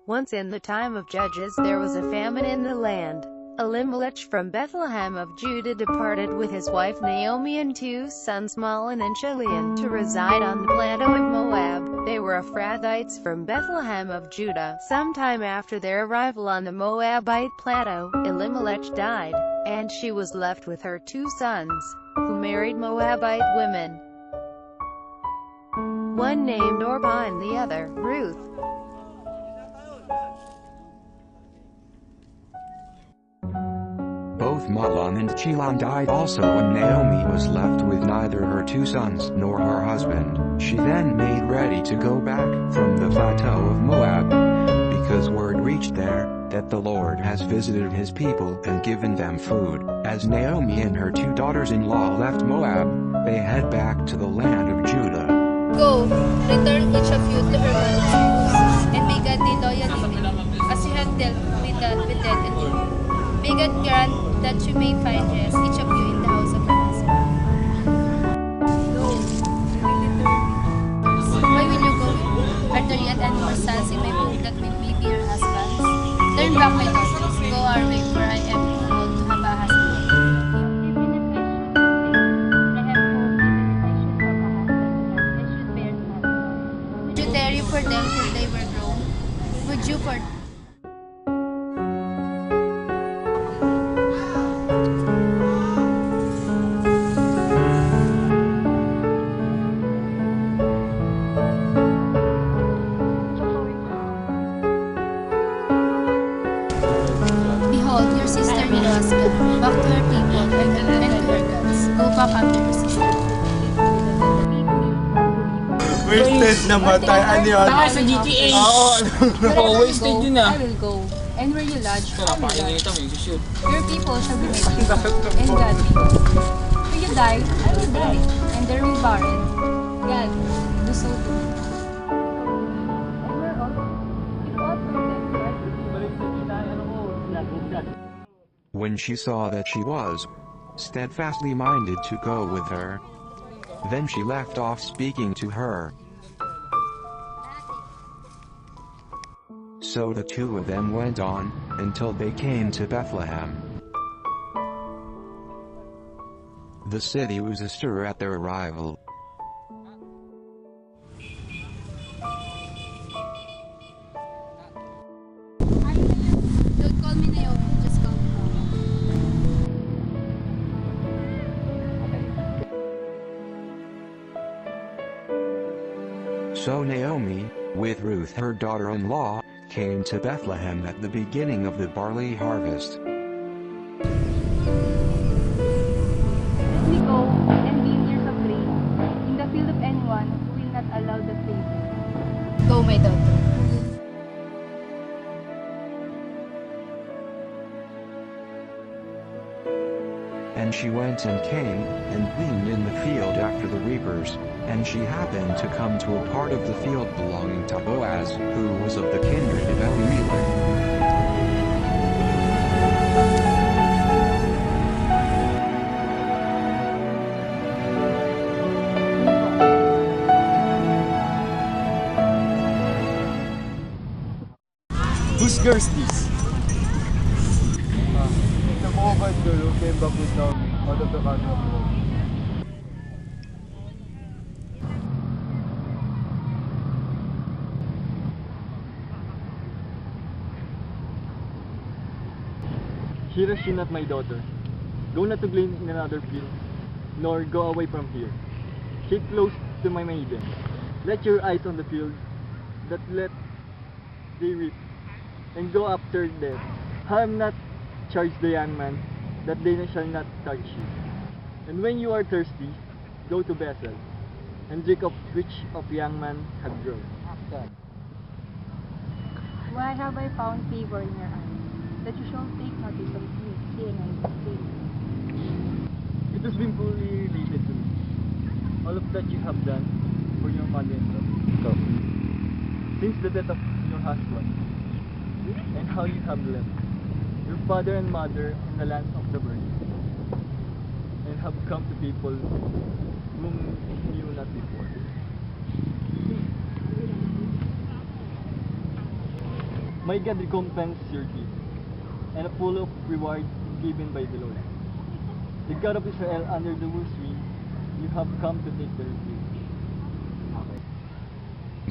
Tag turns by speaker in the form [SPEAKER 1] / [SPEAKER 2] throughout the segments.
[SPEAKER 1] Once in the time of Judges there was a famine in the land. Elimelech from Bethlehem of Judah departed with his wife Naomi and 2 sons Mahlon and Chilion, to reside on the plateau of Moab. They were Ephrathites from Bethlehem of Judah. Sometime after their arrival on the Moabite plateau, Elimelech died, and she was left with her 2 sons, who married Moabite women, one named Orpah and the other, Ruth.
[SPEAKER 2] Both Mahlon and Chilion died also, and Naomi was left with neither her 2 sons nor her husband. She then made ready to go back from the plateau of Moab, because word reached there that the Lord has visited his people and given them food. As Naomi and her 2 daughters-in-law left Moab, they head back to the land of Judah.
[SPEAKER 3] Go, return each of you to her mother's house, and may God be loyal with you, as you have dealt with dead and you. May God grant that you may find rest, each of you, in the house of your husband. Why will you go? Are there yet any more sons in my womb that may be your husbands? Turn back, my daughters. Go our way, for I am called to have a husband. Would you tarry for them till they were grown? Would you for Behold, your sister-in-law has gone back to her people and to her gods. Go back after your sister.
[SPEAKER 4] Wasted namatay. Ano yun?
[SPEAKER 5] Tayo sa GTA! Oo, wasted yun ah.
[SPEAKER 3] I will go, and where you lodge,
[SPEAKER 5] Ito, napakaingay ito, may shoot.
[SPEAKER 3] your people shall be with you, and God be with you. When you die, I will die, and there will barren. God, do so to me. And we're all, if all from them,
[SPEAKER 2] When she saw that she was steadfastly minded to go with her, then she left off speaking to her. So the 2 of them went on, until they came to Bethlehem. The city was astir at their arrival.
[SPEAKER 3] don't call me Naomi, just call me Mama.
[SPEAKER 2] So Naomi, with Ruth her daughter-in-law, came to Bethlehem at the beginning of the barley harvest.
[SPEAKER 3] Let me go and leave ears of grain in the field of anyone who will not allow the faith. Go, my daughter.
[SPEAKER 2] And she went and came, and gleaned in the field after the reapers, and she happened to come to a part of the field belonging to Boaz, who was of the kindred of Elimelech.
[SPEAKER 4] Whose girl is this? The Moabite girl who came back with Naomi out of the country of Moab. Here is she not my daughter. Go not to glean in another field, nor go away from here. Keep close to my maiden. Let your eyes on the field, that let they reap, and go after them. Harm not, charge the young man, that they shall not touch you. And when you are thirsty, go to Bethel, and drink of which of young man have grown.
[SPEAKER 3] Why have I found favor in your eyes, that you shall take notice of me, seeing I am faith?
[SPEAKER 4] It has been fully related to me, all of that you have done for your mother-in-law, since the death of your husband, and how you have left your father and mother in the land of the birds, and have come to people whom you knew not before. May God recompense your deeds, and a full of reward given by the Lord. The God of Israel, under the whose wing you have come to take the refuge.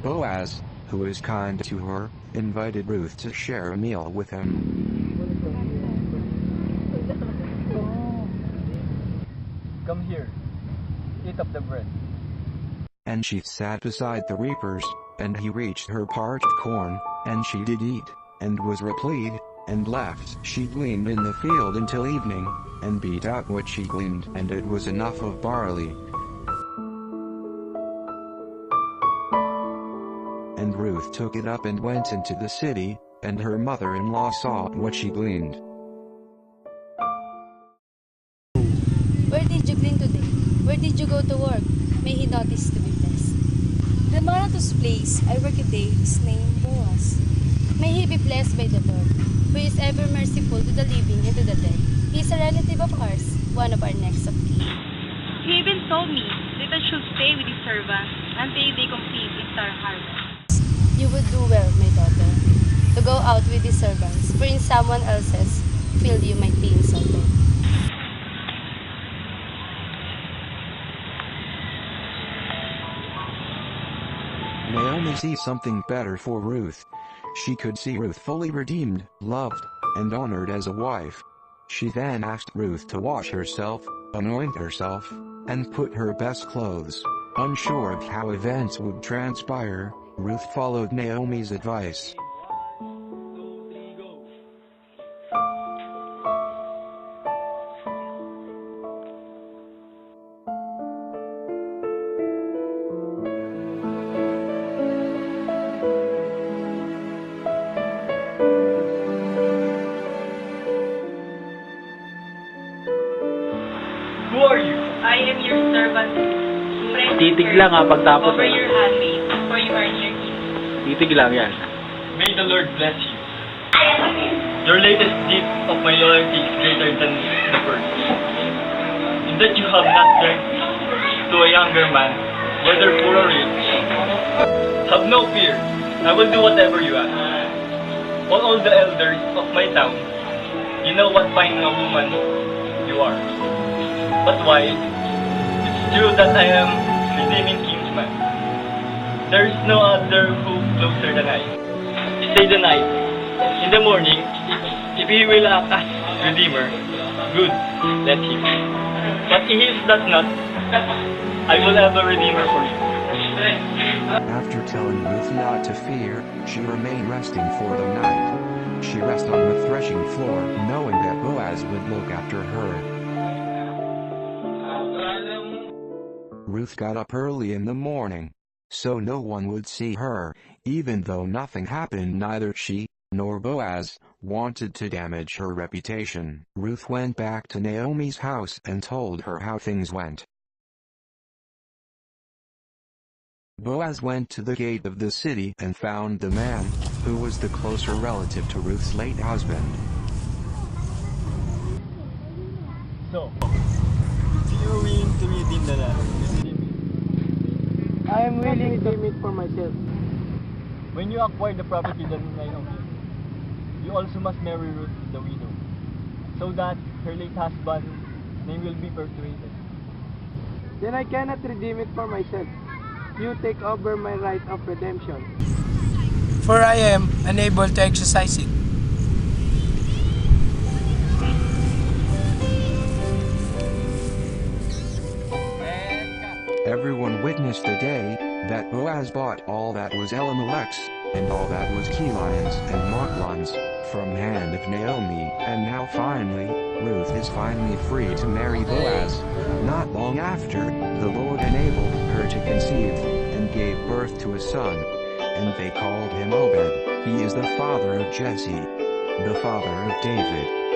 [SPEAKER 2] Boaz, who was kind to her, invited Ruth to share a meal with him.
[SPEAKER 4] Come here, eat of the bread.
[SPEAKER 2] And she sat beside the reapers, and he reached her parched corn, and she did eat, and was replete, and left. She gleaned in the field until evening, and beat out what she gleaned, and it was enough of barley. And Ruth took it up and went into the city, and her mother-in-law saw what she gleaned.
[SPEAKER 3] Where did you glean today? Where did you go to work? May he notice to be blessed. The man at whose place I work today is named Boaz. May he be blessed by the Lord, who is ever merciful to the living and to the dead. He is a relative of ours, one of our next of kin.
[SPEAKER 6] He even told me that I should stay with his servants until they complete the entire harvest.
[SPEAKER 3] You would do well, my daughter, to go out with his servants, for in someone else's field you might be insulted.
[SPEAKER 2] Naomi sees something better for Ruth. She could see Ruth fully redeemed, loved, and honored as a wife. She then asked Ruth to wash herself, anoint herself, and put her best clothes. Unsure of how events would transpire, Ruth followed Naomi's advice.
[SPEAKER 4] Who are you?
[SPEAKER 6] I am your servant.
[SPEAKER 5] Titig lang pagtapos
[SPEAKER 6] Over your handmaid, for you are near me.
[SPEAKER 5] Titig lang yan.
[SPEAKER 4] May the Lord bless you. Your latest deed of my loyalty is greater than the first. In that you have not turned to a younger man, whether poor or rich. Have no fear. I will do whatever you ask. All the elders of my town, you know what fine a woman you are. But why? It's true that I am redeeming kinsman. There is no other hope closer than I. Stay the night. In the morning, if he will act as redeemer, good, let him. But if he does not, I will have a redeemer for you.
[SPEAKER 2] After telling Ruth not to fear, she remained resting for the night. She rested on the threshing floor, knowing that Boaz would look after her. Ruth got up early in the morning, so no one would see her. Even though nothing happened, neither she nor Boaz wanted to damage her reputation. Ruth went back to Naomi's house and told her how things went. Boaz went to the gate of the city and found the man, who was the closer relative to Ruth's late husband.
[SPEAKER 4] So, you are willing to redeem the land?
[SPEAKER 7] I am willing to redeem it for myself.
[SPEAKER 4] When you acquire the property that Naomi, you also must marry Ruth the widow, so that her late husband's name will be perpetuated.
[SPEAKER 7] Then I cannot redeem it for myself. You take over my right of redemption.
[SPEAKER 8] For I am unable to exercise it.
[SPEAKER 2] Everyone witnessed the day that Boaz bought all that was Elimelech's, and all that was Kelion's and Machlon's, from hand of Naomi, and now finally, Ruth is finally free to marry Boaz. Not long after, the Lord enabled her to conceive, and gave birth to a son, and they called him Obed. He is the father of Jesse, the father of David.